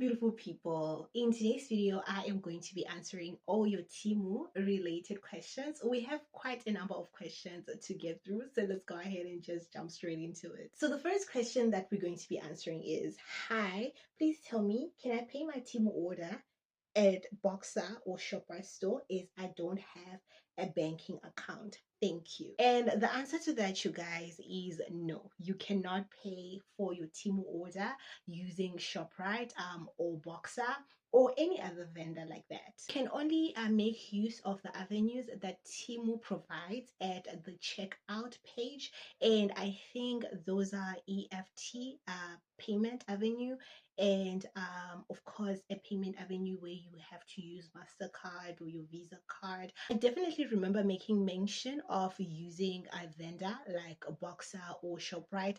beautiful people. In today's video, I am going to be answering all your Temu related questions. We have quite a number of questions to get through, so let's go ahead and just jump straight into it. So the first question that we're going to be answering is, hi, please tell me, can I pay my Temu order at Boxer or Shoprite store is I don't have a banking account. Thank you. And the answer to that, you guys, is no. You cannot pay for your Temu order using Shoprite or Boxer or any other vendor like that. You can only make use of the avenues that Temu provides at the checkout page, and I think those are EFT payment avenue, and of course a payment avenue where you have to use MasterCard or your Visa card. I definitely remember making mention of using a vendor like a Boxer or Shoprite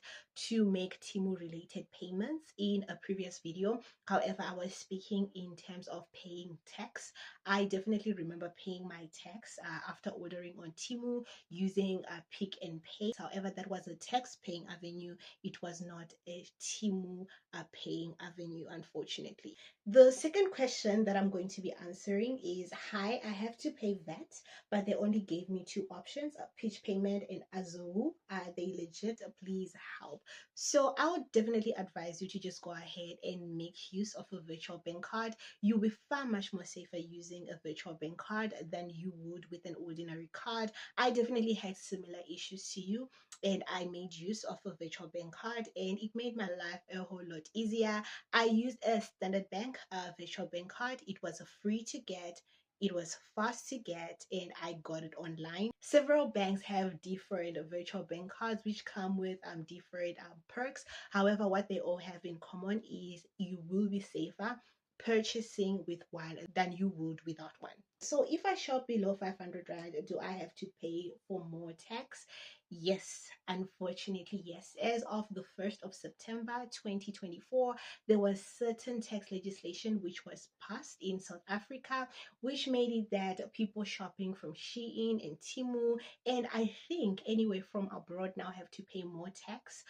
to make Temu related payments in a previous video. However, I was speaking in terms of paying tax. I definitely remember paying my tax after ordering on Temu using Pick and Pay. However, that was a tax paying avenue. It was not a Temu paying avenue, unfortunately. The second question that I'm going to be answering is, hi, I have to pay VAT, but they only gave me two options, Pitch Payment and Azow. Are they legit? Please help. So I would definitely advise you to just go ahead and make use of a virtual bank card. You'll be far much more safer using a virtual bank card than you would with an ordinary card. I definitely had similar issues to you, and I made use of a virtual bank card, and it made my life a whole lot easier. I used a Standard Bank virtual bank card. It was free to get, it was fast to get, and I got it online. Several banks have different virtual bank cards which come with different perks. However, what they all have in common is you will be safer purchasing with one than you would without one. So if I shop below 500 Rand, do I have to pay for more tax? Yes, unfortunately, yes. As of the 1st of September 2024, there was certain tax legislation which was passed in South Africa, which made it that people shopping from Shein and Temu, and I think anyway from abroad, now have to pay more tax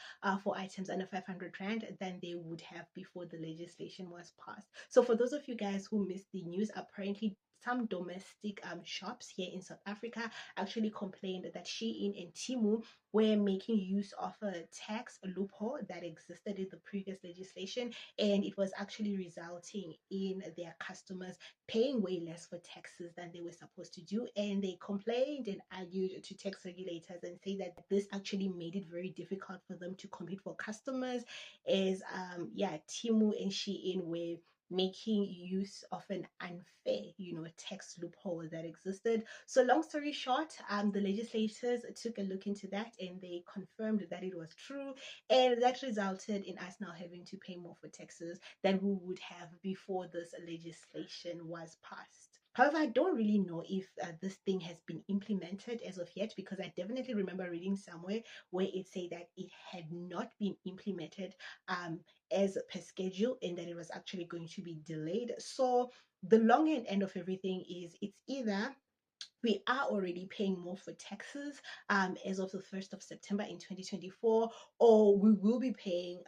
for items under 500 Rand than they would have before the legislation was passed. So for those of you guys who missed the news, apparently some domestic shops here in South Africa actually complained that Shein and Temu were making use of a tax loophole that existed in the previous legislation, and it was actually resulting in their customers paying way less for taxes than they were supposed to do. And they complained and argued to tax regulators and say that this actually made it very difficult for them to compete for customers, as Temu and Shein were making use of an unfair tax loophole that existed. So long story short, the legislators took a look into that and they confirmed that it was true, and that resulted in us now having to pay more for taxes than we would have before this legislation was passed. However, I don't really know if this thing has been implemented as of yet, because I definitely remember reading somewhere where it said that it had not been implemented as per schedule, and that it was actually going to be delayed. So the long end of everything is, it's either we are already paying more for taxes as of the 1st of September in 2024, or we will be paying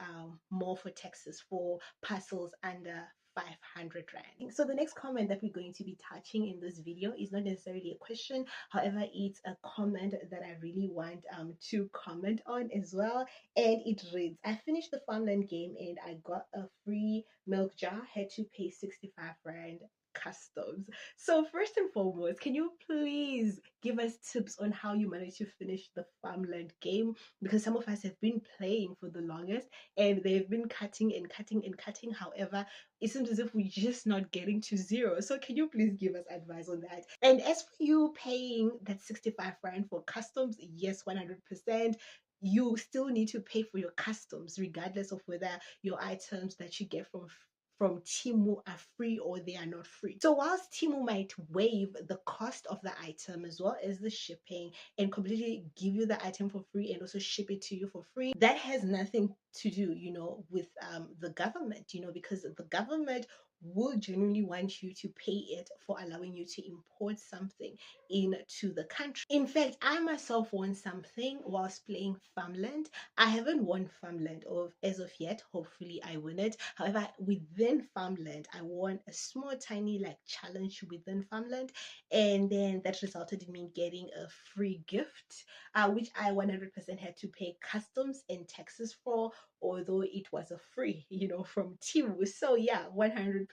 more for taxes for parcels under 500 Rand. So the next comment that we're going to be touching in this video is not necessarily a question, however, it's a comment that I really want to comment on as well. And it reads, I finished the farmland game and I got a free milk jar, had to pay 65 Rand customs. So first and foremost, can you please give us tips on how you managed to finish the farmland game? Because some of us have been playing for the longest and they've been cutting and cutting and cutting. However, it seems as if we're just not getting to zero. So can you please give us advice on that? And as for you paying that 65 Rand for customs, yes, 100%. You still need to pay for your customs regardless of whether your items that you get from Temu are free or they are not free. So whilst Temu might waive the cost of the item as well as the shipping and completely give you the item for free and also ship it to you for free, that has nothing to do, with the government, because the government will genuinely want you to pay it for allowing you to import something into the country. In fact, I myself won something whilst playing farmland. I haven't won farmland as of yet. Hopefully I win it. However, within within farmland. I won a small tiny like challenge within farmland, and then that resulted in me getting a free gift, which I 100% had to pay customs and taxes for, although it was a free, from Temu. So yeah, 100%.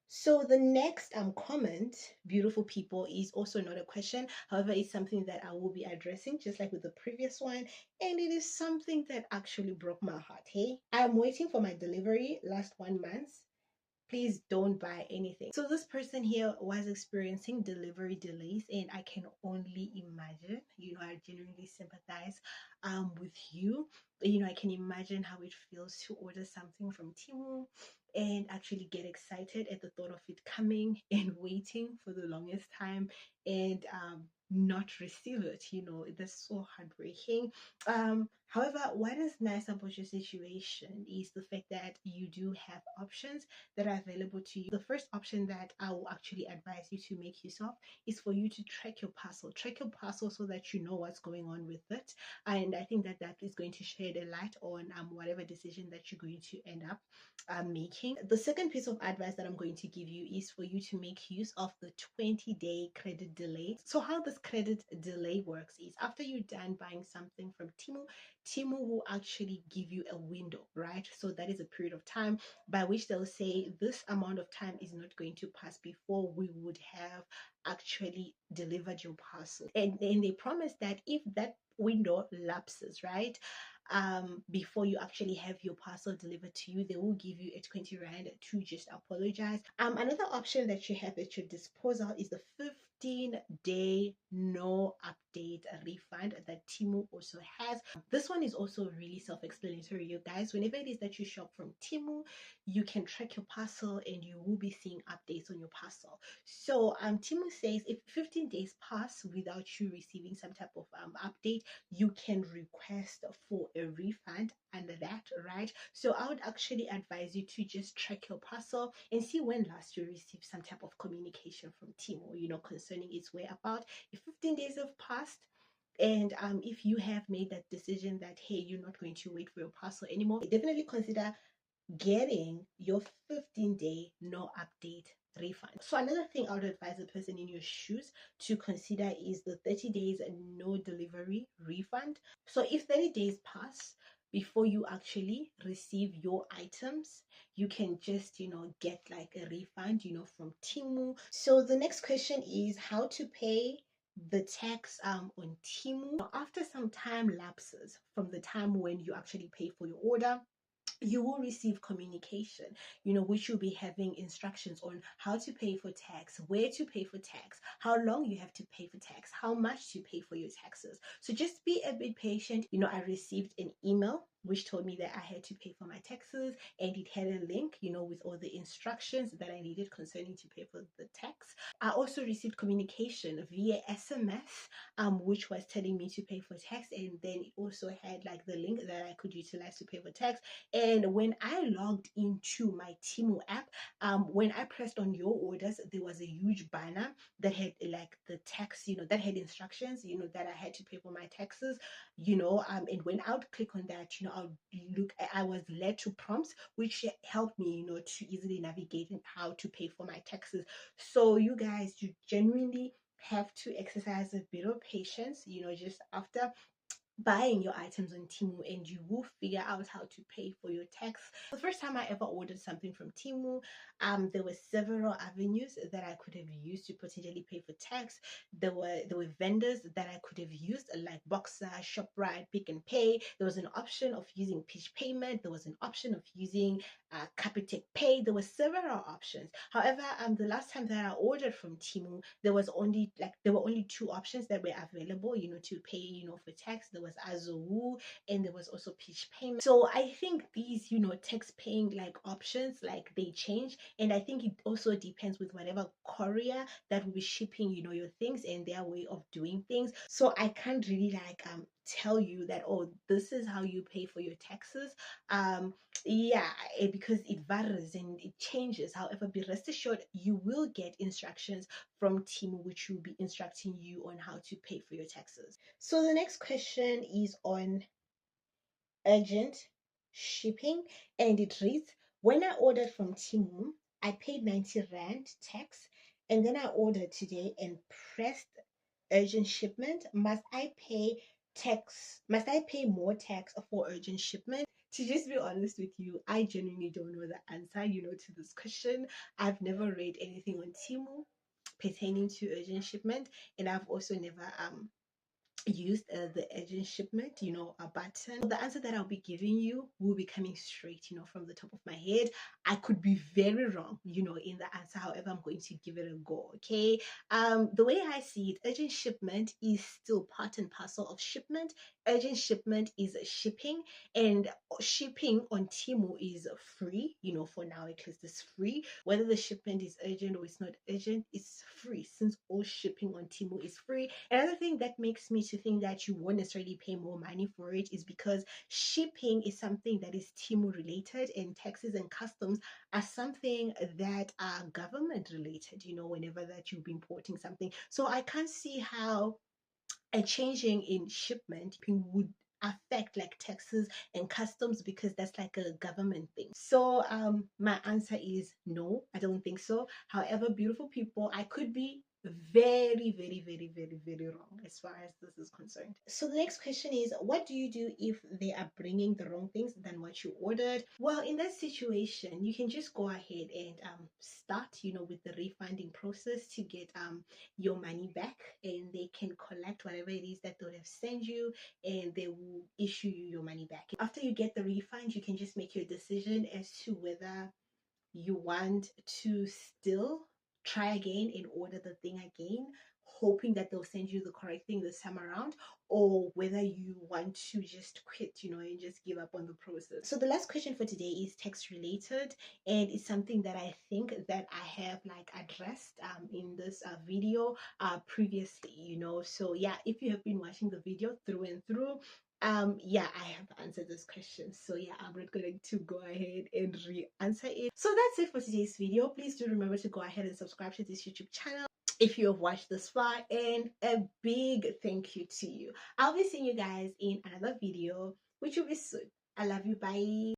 So the next comment, beautiful people, is also not a question. However, it's something that I will be addressing just like with the previous one. And it is something that actually broke my heart. Hey, I'm waiting for my delivery last 1 month. Please don't buy anything. So this person here was experiencing delivery delays, and I can only imagine, I genuinely sympathize with you. I can imagine how it feels to order something from Temu and actually get excited at the thought of it coming and waiting for the longest time and not receive it. That's so heartbreaking. However, what is nice about your situation is the fact that you do have options that are available to you. The first option that I will actually advise you to make use of is for you to track your parcel. Track your parcel so that you know what's going on with it. And I think that that is going to shed a light on whatever decision that you're going to end up making. The second piece of advice that I'm going to give you is for you to make use of the 20-day credit delay. So how this credit delay works is after you're done buying something from Temu will actually give you a window, right? So that is a period of time by which they'll say this amount of time is not going to pass before we would have actually delivered your parcel. And they promise that if that window lapses, right, before you actually have your parcel delivered to you, they will give you a 20 rand to just apologize. Another option that you have at your disposal is the 15-day no update refund that Temu also has. This one is also really self-explanatory, you guys. Whenever it is that you shop from Temu, you can track your parcel and you will be seeing updates on your parcel. So Temu says if 15 days pass without you receiving some type of update, you can request for a refund under that, right? So I would actually advise you to just track your parcel and see when last you received some type of communication from Temu, concerning its whereabouts. If 15 days have passed, and if you have made that decision that, hey, you're not going to wait for your parcel anymore, definitely consider getting your 15-day no update refund. So another thing I would advise a person in your shoes to consider is the 30 days no delivery refund. So if 30 days pass before you actually receive your items, you can just get like a refund from Temu. So the next question is how to pay the tax on Temu. After some time lapses from the time when you actually pay for your order, you will receive communication, which you'll be having instructions on how to pay for tax, where to pay for tax, how long you have to pay for tax, how much to pay for your taxes. So just be a bit patient. I received an email which told me that I had to pay for my taxes, and it had a link, with all the instructions that I needed concerning to pay for the tax. I also received communication via SMS, which was telling me to pay for tax, and then it also had like the link that I could utilize to pay for tax. And when I logged into my Temu app, when I pressed on your orders, there was a huge banner that had like the tax, that had instructions, that I had to pay for my taxes, and when I would click on that, I was led to prompts which helped me, to easily navigate how to pay for my taxes. So you guys, you genuinely have to exercise a bit of patience, just after buying your items on Temu, and you will figure out how to pay for your tax. The first time I ever ordered something from Temu, there were several avenues that I could have used to potentially pay for tax. There were vendors that I could have used like Boxer, Shoprite, Pick and Pay. There was an option of using Pitch Payment. There was an option of using Capitec Pay. There were several options. However, the last time that I ordered from Temu, there were only two options that were available, to pay, for tax. There was Azow and there was also Pitch Payment. So I think these, tax paying like options, like they change, and I think it also depends with whatever courier that will be shipping, your things and their way of doing things. So I can't really tell you that, oh, this is how you pay for your taxes. Yeah, because it varies and it changes. However, be rest assured you will get instructions from Temu which will be instructing you on how to pay for your taxes. So the next question is on urgent shipping, and it reads, When I ordered from Temu, I paid 90 Rand tax, and then I ordered today and pressed urgent shipment. Must I pay tax? Must I pay more tax for urgent shipment? To just be honest with you, I genuinely don't know the answer, to this question. I've never read anything on Temu pertaining to urgent shipment, and I've also never used the urgent shipment, a button. The answer that I'll be giving you will be coming straight, from the top of my head. I could be very wrong, in the answer. However, I'm going to give it a go. Okay. The way I see it, urgent shipment is still part and parcel of shipment. Urgent shipment is shipping, and shipping on Temu is free. For now at least it's free. Whether the shipment is urgent or it's not urgent, it's free, since all shipping on Temu is free. Another thing that makes me to think that you won't necessarily pay more money for it is because shipping is something that is Temu related, and taxes and customs are something that are government related, whenever that you'll be importing something. So I can't see how a changing in shipment would affect like taxes and customs, because that's like a government thing. So my answer is no, I don't think so. However, beautiful people, I could be very, very, very, very, very wrong as far as this is concerned. So the next question is, what do you do if they are bringing the wrong things than what you ordered? Well, in that situation, you can just go ahead and start, with the refunding process to get your money back, and they can collect whatever it is that they would have sent you, and they will issue you your money back. After you get the refund, you can just make your decision as to whether you want to still try again and order the thing again, hoping that they'll send you the correct thing this time around, or whether you want to just quit, and just give up on the process. So the last question for today is tax related, and it's something that I think that I have like addressed in this video previously, so yeah, if you have been watching the video through and through, yeah, I have answered this question, so yeah, I'm not going to go ahead and re-answer it. So that's it for today's video. Please do remember to go ahead and subscribe to this YouTube channel if you have watched this far, and a big thank you to you. I'll be seeing you guys in another video, which will be soon. I love you. Bye.